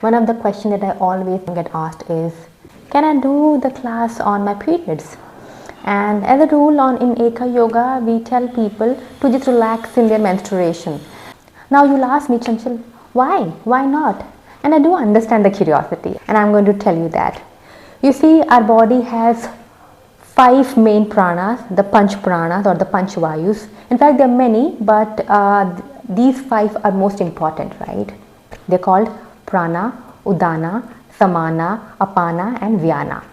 One of the questions that I always get asked is, can I do the class on my periods? And as a rule in Eka Yoga, we tell people to just relax in their menstruation. Now you'll ask me, Chanchal, why? Why not? And I do understand the curiosity, and I'm going to tell you that. You see, our body has 5 main pranas, the Pancha Pranas or the Pancha Vayus. In fact, there are many, but these 5 are most important, right? They're called Prana, Udana, Samana, Apana and Vyana.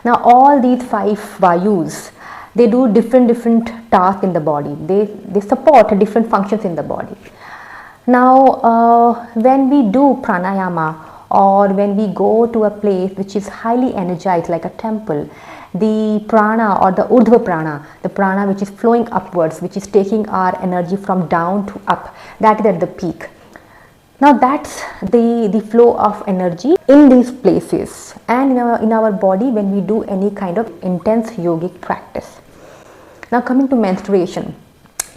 Now all these 5 Vayus, they do different tasks in the body. They support different functions in the body. Now when we do pranayama, or when we go to a place which is highly energized like a temple, the prana or the urdhva prana, the prana which is flowing upwards, which is taking our energy from down to up, that is at the peak. Now that's the flow of energy in these places and in our body when we do any kind of intense yogic practice. Now coming to menstruation.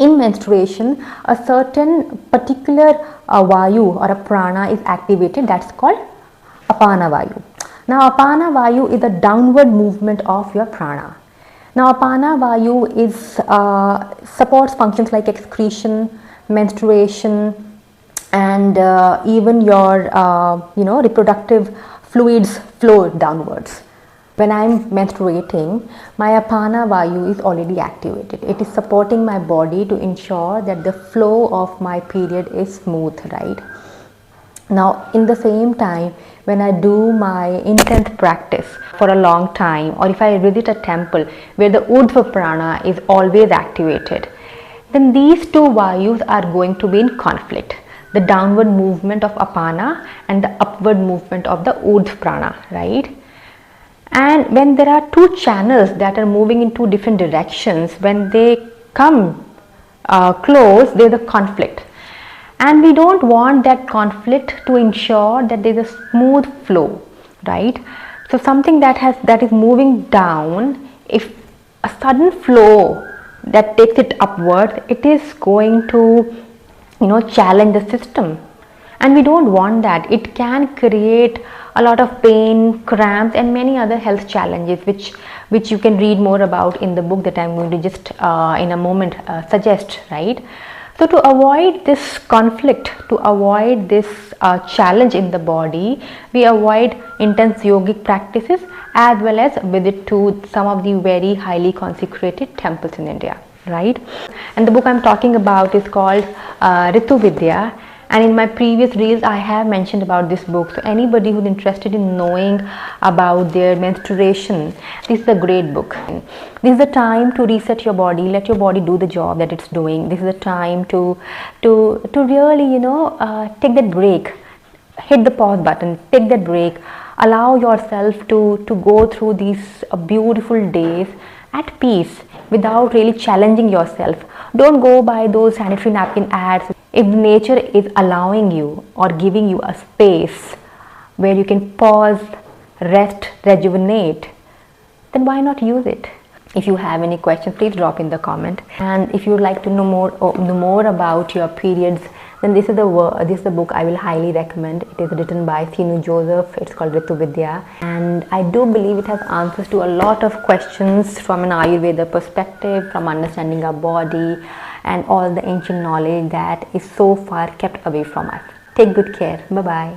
In menstruation, a certain particular Vayu or a prana is activated, that's called Apana Vayu. Now Apana Vayu is the downward movement of your prana. Now Apana Vayu is supports functions like excretion, menstruation, and even your reproductive fluids flow downwards. When I'm menstruating, my Apana Vayu is already activated. It is supporting my body to ensure that the flow of my period is smooth, right? Now in the same time, when I do my intense practice for a long time, or if I visit a temple where the urdhva prana is always activated, then these 2 Vayus are going to be in conflict. The downward movement of Apana and the upward movement of the urdhva prana, right? And when there are 2 channels that are moving in 2 different directions, when they come close, there is a conflict. And we don't want that conflict to ensure that there is a smooth flow, right? So something that is moving down, if a sudden flow that takes it upward, it is going to challenge the system, and we don't want that. It can create a lot of pain, cramps and many other health challenges which you can read more about in the book that I'm going to just in a moment suggest, right? So to avoid this conflict, to avoid this challenge in the body, we avoid intense yogic practices as well as visit to some of the very highly consecrated temples in India, right? And the book I'm talking about is called Ritu Vidya, and in my previous reels I have mentioned about this book. So anybody who's interested in knowing about their menstruation, this is a great book. This is the time to reset your body, let your body do the job that it's doing. This is the time to really take that break, hit the pause button, take that break, allow yourself to go through these beautiful days at peace without really challenging yourself. Don't go by those sanitary napkin ads. If nature is allowing you or giving you a space where you can pause, rest, rejuvenate, then why not use it? If you have any questions, please drop in the comment. And if you would like to know more about your periods, then this is the book I will highly recommend. It is written by Sinu Joseph. It's called Ritu Vidya, and I do believe it has answers to a lot of questions from an Ayurveda perspective, from understanding our body and all the ancient knowledge that is so far kept away from us. Take good care. Bye bye.